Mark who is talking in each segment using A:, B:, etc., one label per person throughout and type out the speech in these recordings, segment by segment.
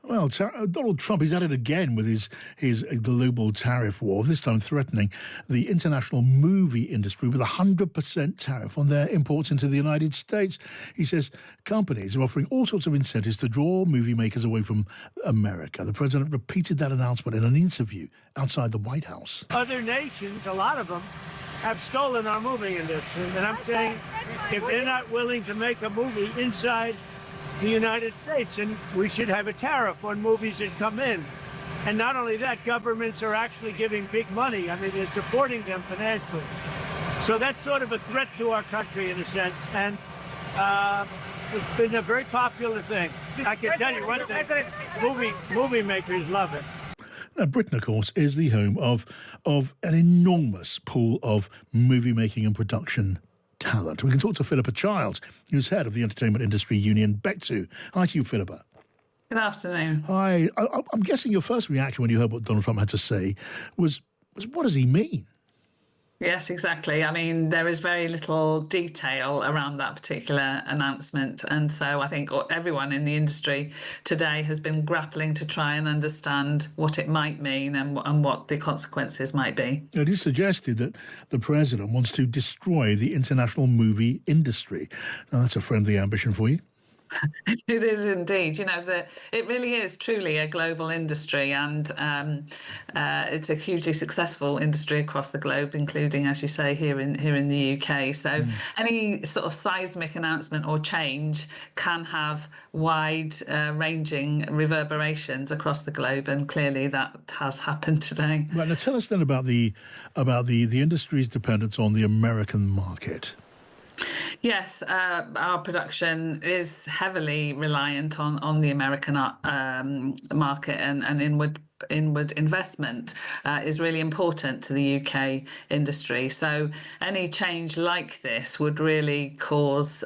A: Well, Donald Trump is at it again with his global tariff war, this time threatening the international movie industry with a 100% tariff on their imports into the United States. He says companies are offering all sorts of incentives to draw movie makers away from America. The president repeated that announcement in an interview outside the White House.
B: Other nations, a lot of them, have stolen our movie industry. And I'm saying if they're not willing to make a movie inside the United States, and we should have a tariff on movies that come in. And not only that, governments are actually giving big money. I mean, they're supporting them financially. So that's sort of a threat to our country in a sense. And it's been a very popular thing. I can tell you one thing, movie makers love it.
A: Now, Britain, of course, is the home of an enormous pool of movie making and production talent. We can talk to Phillippa Childs, who's head of the entertainment industry union BECTU. Hi to you, Phillippa.
C: Good afternoon.
A: Hi. I'm guessing your first reaction when you heard what Donald Trump had to say was what does he mean?
C: Yes, exactly. I mean, there is very little detail around that particular announcement. And so I think everyone in the industry today has been grappling to try and understand what it might mean and what the consequences might be.
A: It is suggested that the president wants to destroy the international movie industry. Now, that's a friendly ambition for you.
C: It is indeed. You know, it really is truly a global industry, and it's a hugely successful industry across the globe, including, as you say, here in the UK. So any sort of seismic announcement or change can have wide-ranging reverberations across the globe, and clearly that has happened today.
A: Right, now tell us then about the industry's dependence on the American market.
C: Yes, our production is heavily reliant on the American market, and inward investment is really important to the UK industry. So any change like this would really cause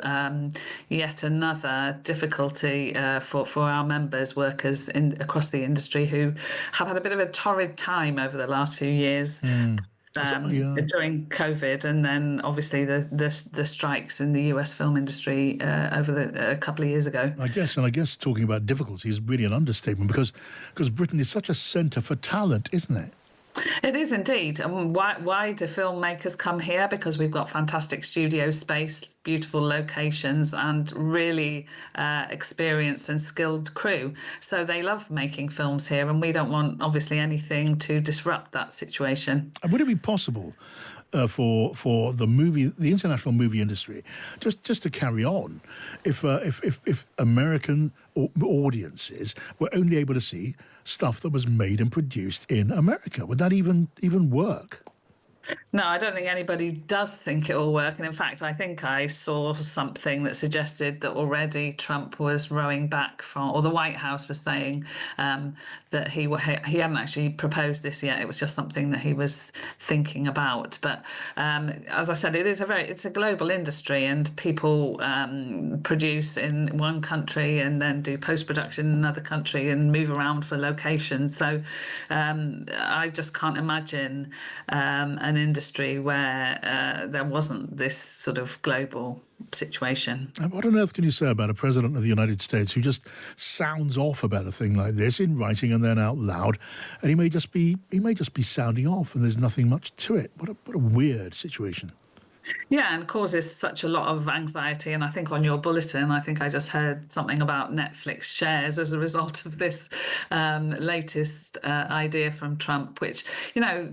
C: yet another difficulty for our members, workers across the industry who have had a bit of a torrid time over the last few years. During COVID, and then obviously the strikes in the US film industry over a couple of years ago.
A: I guess talking about difficulty is really an understatement because Britain is such a centre for talent, isn't it?
C: It is indeed. And why do filmmakers come here? Because we've got fantastic studio space, beautiful locations, and really experienced and skilled crew. So they love making films here, and we don't want, obviously, anything to disrupt that situation.
A: And would it be possible for the international movie industry, just to carry on, if American audiences were only able to see stuff that was made and produced in America? Would that even work?
C: No, I don't think anybody does think it will work. And in fact, I think I saw something that suggested that already Trump was rowing back from, or the White House was saying that he hadn't actually proposed this yet. It was just something that he was thinking about. But as I said, it's a global industry, and people produce in one country and then do post-production in another country and move around for locations. So I just can't imagine an industry where there wasn't this sort of global situation.
A: And what on earth can you say about a president of the United States who just sounds off about a thing like this in writing and then out loud, and he may just be sounding off, and there's nothing much to it? What a weird situation.
C: Yeah, and causes such a lot of anxiety. And I think on your bulletin, I think I just heard something about Netflix shares as a result of this latest idea from Trump, which, you know,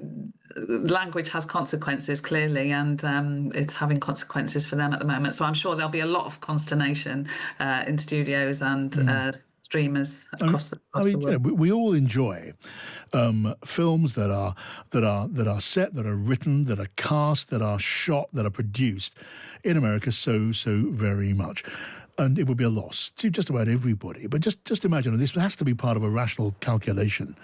C: language has consequences clearly, and it's having consequences for them at the moment. So I'm sure there'll be a lot of consternation in studios and streamers across the world.
A: You know, we all enjoy films that are set, that are written, that are cast, that are shot, that are produced in America so very much. And it would be a loss to just about everybody. But just imagine, and this has to be part of a rational calculation,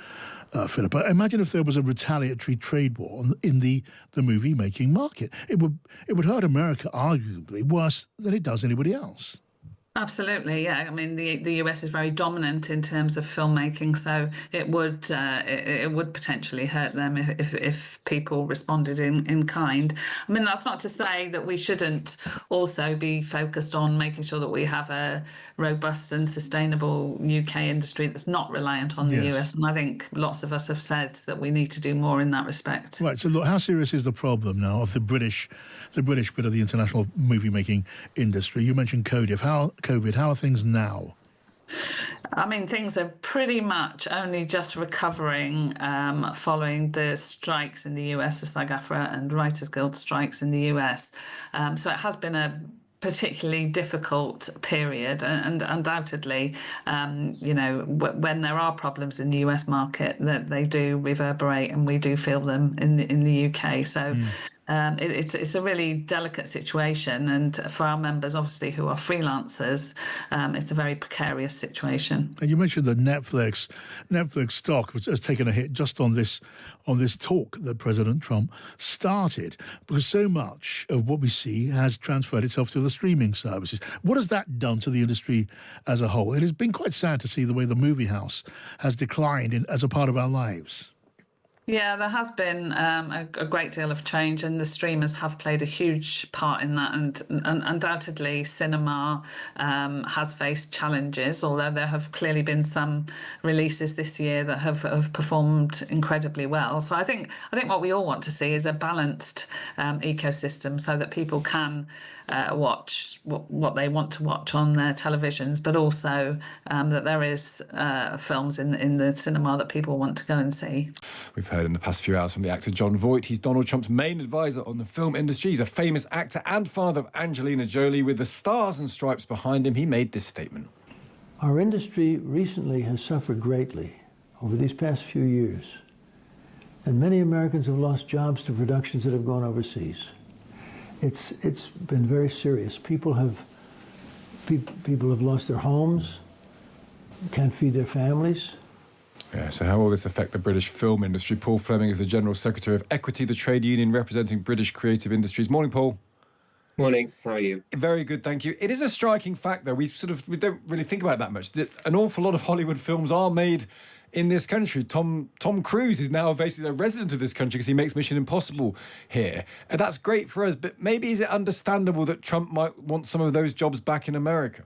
A: Phillippa. Imagine if there was a retaliatory trade war in the movie-making market. It would hurt America arguably worse than it does anybody else.
C: Absolutely, yeah. I mean, the US is very dominant in terms of filmmaking, so it would potentially hurt them if people responded in kind. I mean, that's not to say that we shouldn't also be focused on making sure that we have a robust and sustainable UK industry that's not reliant on the
A: Yes.
C: US. And I think lots of us have said that we need to do more in that respect.
A: Right. So, look, how serious is the problem now of the British bit of the international movie making industry? You mentioned COVID. How are things now?
C: I mean, things are pretty much only just recovering following the strikes in the US, the SAG-AFTRA and Writers Guild strikes in the US. So it has been a particularly difficult period, and undoubtedly, when there are problems in the US market, that they do reverberate, and we do feel them in the UK. So. It's a really delicate situation, and for our members, obviously, who are freelancers, it's a very precarious situation.
A: And you mentioned that Netflix stock has taken a hit just on this talk that President Trump started, because so much of what we see has transferred itself to the streaming services. What has that done to the industry as a whole? It has been quite sad to see the way the movie house has declined as a part of our lives.
C: Yeah, there has been a great deal of change, and the streamers have played a huge part in that. And undoubtedly, cinema has faced challenges, although there have clearly been some releases this year that have performed incredibly well. So I think what we all want to see is a balanced ecosystem, so that people can watch what they want to watch on their televisions, but also that there is films in the cinema that people want to go and see.
D: We've heard in the past few hours from the actor John Voight. He's Donald Trump's main advisor on the film industry. He's a famous actor and father of Angelina Jolie. With the stars and stripes behind him, he made this statement.
E: Our industry recently has suffered greatly over these past few years, and many Americans have lost jobs to productions that have gone overseas. It's been very serious. People have lost their homes, can't feed their families.
D: Yeah, so how will this affect the British film industry? Paul Fleming is the General Secretary of Equity, the trade union representing British creative industries. Morning, Paul.
F: Morning. How are you?
D: Very good, thank you. It is a striking fact, though. We don't really think about it that much. An awful lot of Hollywood films are made in this country. Tom Cruise is now basically a resident of this country because he makes Mission Impossible here. And that's great for us, but maybe is it understandable that Trump might want some of those jobs back in America?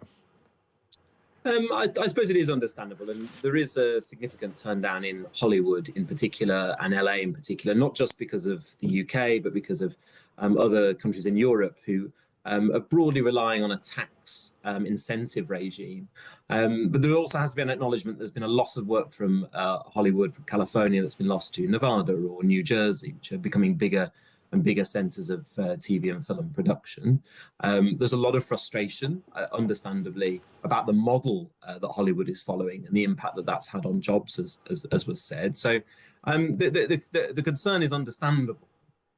F: I suppose it is understandable, and there is a significant turndown in Hollywood in particular and LA in particular, not just because of the UK, but because of other countries in Europe who are broadly relying on a tax incentive regime. But there also has to be an acknowledgement there's been a loss of work from Hollywood, from California, that's been lost to Nevada or New Jersey, which are becoming bigger and bigger centres of TV and film production. There's a lot of frustration, understandably, about the model that Hollywood is following and the impact that that's had on jobs, as was said. So the concern is understandable.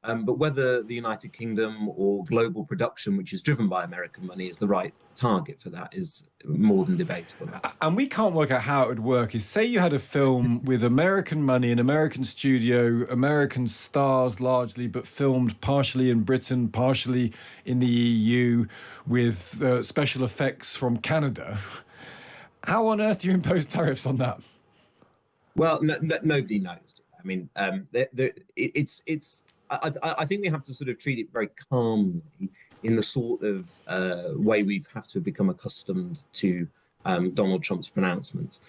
F: But whether the United Kingdom or global production, which is driven by American money, is the right target for that is more than debatable.
D: And we can't work out how it would work. Is, say you had a film with American money, an American studio, American stars largely, but filmed partially in Britain, partially in the EU, with special effects from Canada. How on earth do you impose tariffs on that?
F: Well, nobody knows. I mean, I think we have to sort of treat it very calmly in the sort of way we have to become accustomed to Donald Trump's pronouncements.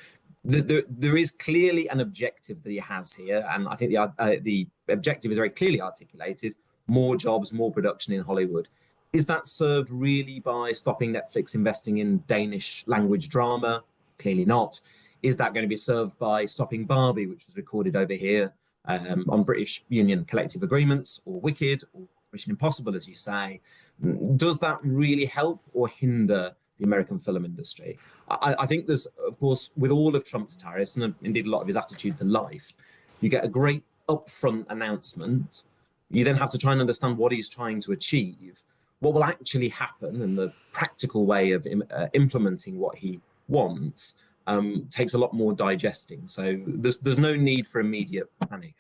F: There is clearly an objective that he has here, and I think the objective is very clearly articulated: more jobs, more production in Hollywood. Is that served really by stopping Netflix investing in Danish language drama? Clearly not. Is that going to be served by stopping Barbie, which was recorded over here, on British Union collective agreements, or Wicked, or Mission Impossible, as you say? Does that really help or hinder the American film industry? I think there's, of course, with all of Trump's tariffs, and indeed a lot of his attitude to life, you get a great upfront announcement. You then have to try and understand what he's trying to achieve, what will actually happen, and the practical way of implementing what he wants takes a lot more digesting. So there's no need for immediate panic.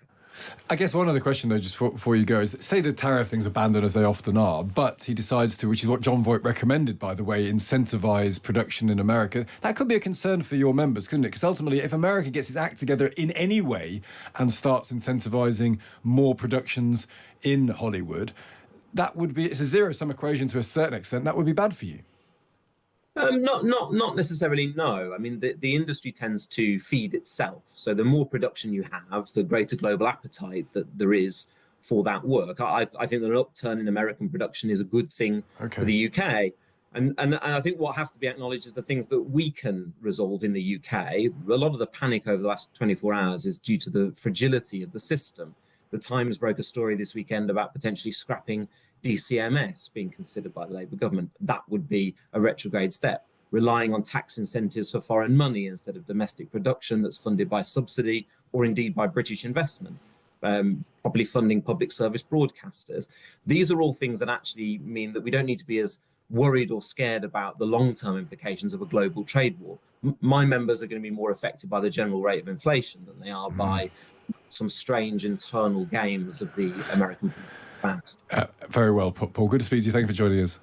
D: I guess one other question, though, just before you go, is that, say the tariff things abandoned, as they often are, but he decides to, which is what John Voight recommended, by the way, incentivise production in America. That could be a concern for your members, couldn't it? Because ultimately, if America gets its act together in any way and starts incentivising more productions in Hollywood, that would be, it's a zero-sum equation to a certain extent. That would be bad for you.
F: Not necessarily, no. I mean, the industry tends to feed itself. So the more production you have, the greater global appetite that there is for that work. I think that an upturn in American production is a good thing for the UK. And I think what has to be acknowledged is the things that we can resolve in the UK. A lot of the panic over the last 24 hours is due to the fragility of the system. The Times broke a story this weekend about potentially scrapping DCMS being considered by the Labour government. That would be a retrograde step. Relying on tax incentives for foreign money instead of domestic production that's funded by subsidy or indeed by British investment, probably funding public service broadcasters. These are all things that actually mean that we don't need to be as worried or scared about the long-term implications of a global trade war. My members are going to be more affected by the general rate of inflation than they are by some strange internal games of the American past.
D: Very well put, Paul. Good to speak to you. Thank you for joining us.